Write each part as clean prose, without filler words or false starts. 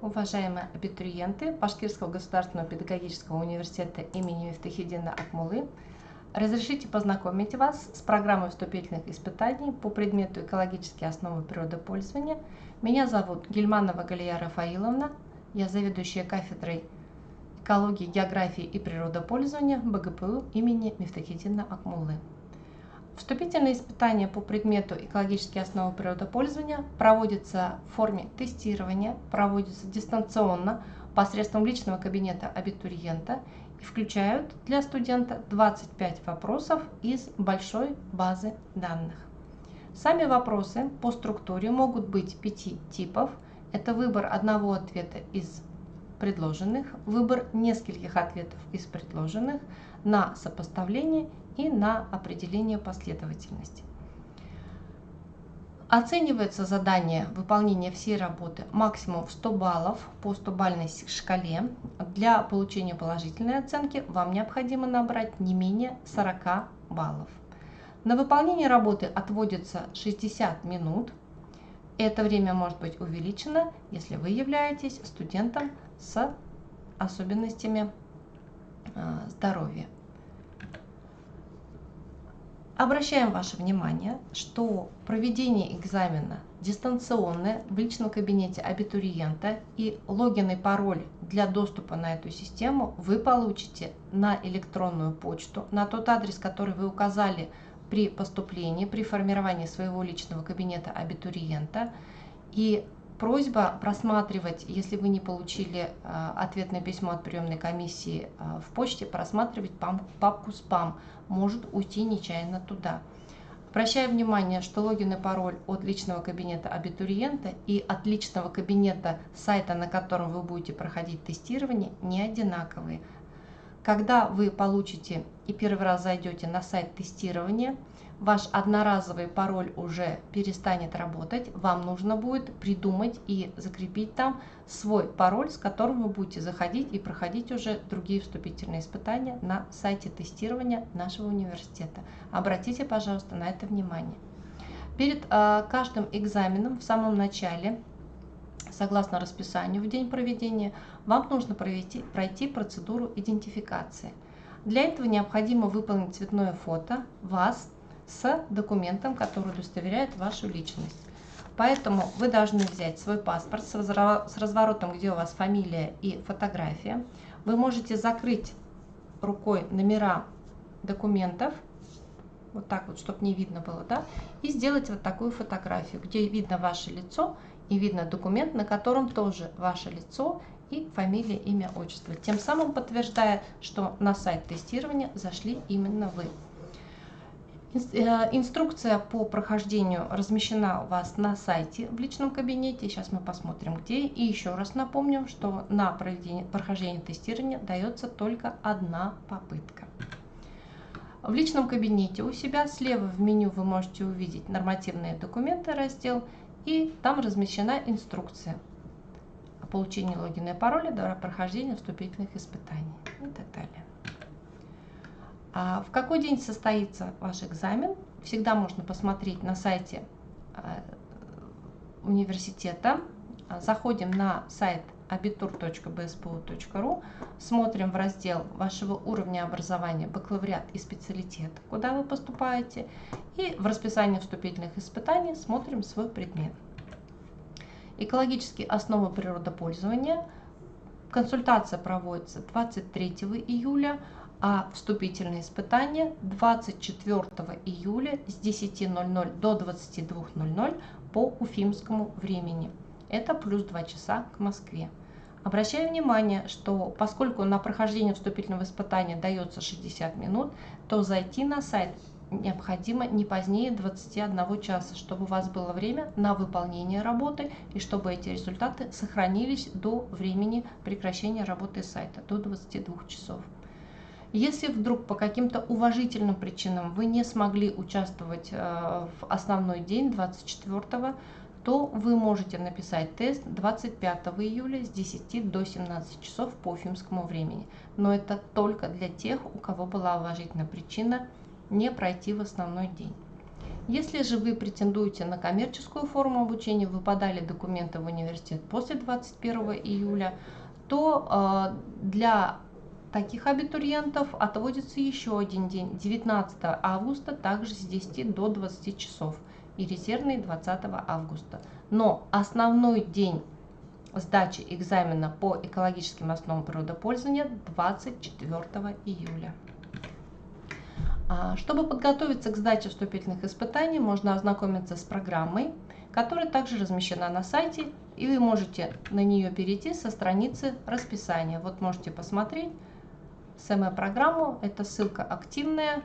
Уважаемые абитуриенты Башкирского государственного педагогического университета имени Мифтахиддина Акмуллы, разрешите познакомить вас с программой вступительных испытаний по предмету экологические основы природопользования. Меня зовут Гильманова Галия Рафаиловна, я заведующая кафедрой экологии, географии и природопользования БГПУ имени Мифтахиддина Акмуллы. Вступительные испытания по предмету экологические основы природопользования проводятся в форме тестирования, проводятся дистанционно посредством личного кабинета абитуриента и включают для студента 25 вопросов из большой базы данных. Сами вопросы по структуре могут быть 5 типов. Это выбор одного ответа из предложенных, выбор нескольких ответов из предложенных, на сопоставление и на определение последовательности. Оценивается задание выполнения всей работы максимум в 100 баллов по 100-бальной шкале. Для получения положительной оценки вам необходимо набрать не менее 40 баллов. На выполнение работы отводится 60 минут. Это время может быть увеличено, если вы являетесь студентом с особенностями здоровья. Обращаем ваше внимание, что проведение экзамена дистанционное в личном кабинете абитуриента и логин и пароль для доступа на эту систему вы получите на электронную почту, на тот адрес, который вы указали при поступлении, при формировании своего личного кабинета абитуриента. И просьба просматривать, если вы не получили ответное письмо от приемной комиссии в почте, просматривать папку «Спам», может уйти нечаянно туда. Обращаю внимание, что логин и пароль от личного кабинета абитуриента и от личного кабинета сайта, на котором вы будете проходить тестирование, не одинаковые. Когда вы получите и первый раз зайдете на сайт тестирования, ваш одноразовый пароль уже перестанет работать, вам нужно будет придумать и закрепить там свой пароль, с которым вы будете заходить и проходить уже другие вступительные испытания на сайте тестирования нашего университета. Обратите, пожалуйста, на это внимание. Перед каждым экзаменом в самом начале, согласно расписанию в день проведения, вам нужно пройти процедуру идентификации. Для этого необходимо выполнить цветное фото вас с документом, который удостоверяет вашу личность. Поэтому вы должны взять свой паспорт с разворотом, где у вас фамилия и фотография. Вы можете закрыть рукой номера документов, вот так вот, чтобы не видно было, да, и сделать вот такую фотографию, где видно ваше лицо и видно документ, на котором тоже ваше лицо и фамилия, имя, отчество, тем самым подтверждая, что на сайт тестирования зашли именно вы. Инструкция по прохождению размещена у вас на сайте в личном кабинете. Сейчас мы посмотрим, где. И еще раз напомним, что на прохождение тестирования дается только одна попытка. В личном кабинете у себя слева в меню вы можете увидеть нормативные документы раздел, и там размещена инструкция о получении логина и пароля для прохождения вступительных испытаний и так далее. В какой день состоится ваш экзамен, всегда можно посмотреть на сайте университета. Заходим на сайт abitur.bspu.ru, смотрим в раздел вашего уровня образования бакалавриат и специалитет, куда вы поступаете, и в расписании вступительных испытаний смотрим свой предмет. Экологические основы природопользования. Консультация проводится 23 июля, а вступительные испытания 24 июля с 10:00 до 22:00 по уфимскому времени. Это плюс 2 часа к Москве. Обращаю внимание, что поскольку на прохождение вступительного испытания дается 60 минут, то зайти на сайт необходимо не позднее 21 часа, чтобы у вас было время на выполнение работы и чтобы эти результаты сохранились до времени прекращения работы сайта, до 22 часов. Если вдруг по каким-то уважительным причинам вы не смогли участвовать в основной день 24-го, то вы можете написать тест 25 июля с 10 до 17 часов по уфимскому времени. Но это только для тех, у кого была уважительная причина не пройти в основной день. Если же вы претендуете на коммерческую форму обучения, вы подали документы в университет после 21 июля, то для таких абитуриентов отводится еще один день, 19 августа, также с 10 до 20 часов, и резервный 20 августа. Но основной день сдачи экзамена по экологическим основам природопользования 24 июля. Чтобы подготовиться к сдаче вступительных испытаний, можно ознакомиться с программой, которая также размещена на сайте, и вы можете на нее перейти со страницы расписания. Вот можете посмотреть СМ-программу, это ссылка активная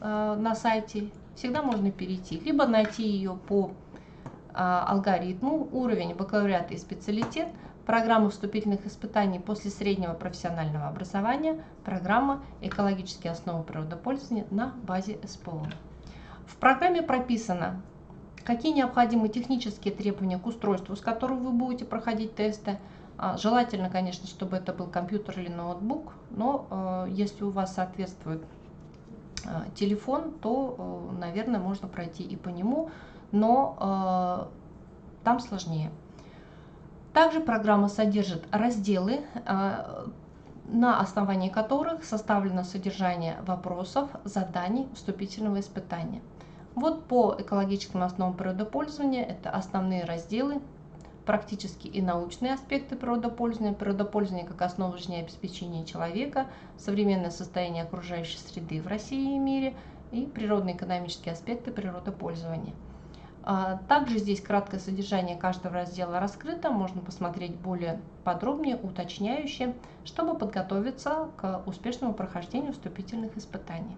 на сайте, всегда можно перейти, либо найти ее по алгоритму уровень бакалавриат и специалитет, программа вступительных испытаний после среднего профессионального образования, программа экологические основы природопользования на базе СПО. В программе прописано, какие необходимы технические требования к устройству, с которым вы будете проходить тесты. Желательно, конечно, чтобы это был компьютер или ноутбук, но если у вас соответствует телефон, то, наверное, можно пройти и по нему, но там сложнее. Также программа содержит разделы, на основании которых составлено содержание вопросов, заданий вступительного испытания. Вот по экологическим основам природопользования это основные разделы, практические и научные аспекты природопользования как основа жизнеобеспечения человека, современное состояние окружающей среды в России и мире и природно-экономические аспекты природопользования. Также здесь краткое содержание каждого раздела раскрыто, можно посмотреть более подробнее, уточняюще, чтобы подготовиться к успешному прохождению вступительных испытаний.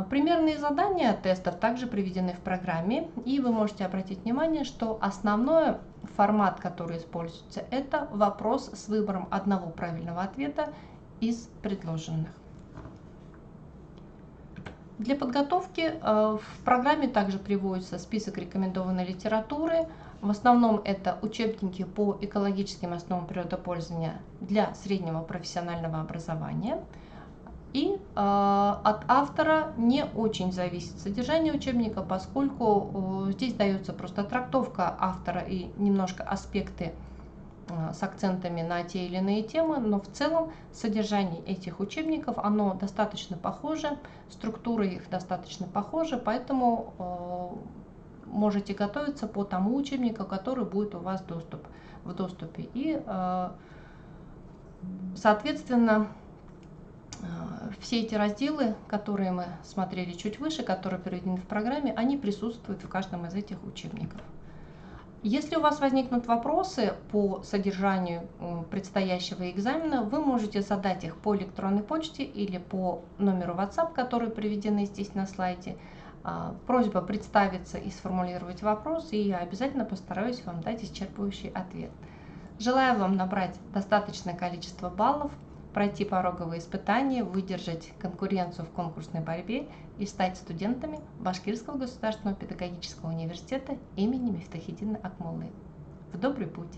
Примерные задания тестов также приведены в программе, и вы можете обратить внимание, что основной формат, который используется, это вопрос с выбором одного правильного ответа из предложенных. Для подготовки в программе также приводится список рекомендованной литературы. В основном это учебники по экологическим основам природопользования для среднего профессионального образования. И от автора не очень зависит содержание учебника, поскольку здесь дается просто трактовка автора и немножко аспекты с акцентами на те или иные темы, но в целом содержание этих учебников, оно достаточно похоже, структура их достаточно похожа, поэтому можете готовиться по тому учебнику, который будет у вас в доступе. И, соответственно, все эти разделы, которые мы смотрели чуть выше, которые приведены в программе, они присутствуют в каждом из этих учебников. Если у вас возникнут вопросы по содержанию предстоящего экзамена, вы можете задать их по электронной почте или по номеру WhatsApp, которые приведены здесь на слайде. Просьба представиться и сформулировать вопрос, и я обязательно постараюсь вам дать исчерпывающий ответ. Желаю вам набрать достаточное количество баллов, пройти пороговые испытания, выдержать конкуренцию в конкурсной борьбе и стать студентами Башкирского государственного педагогического университета имени Мифтахиддина Акмоллы. В добрый путь!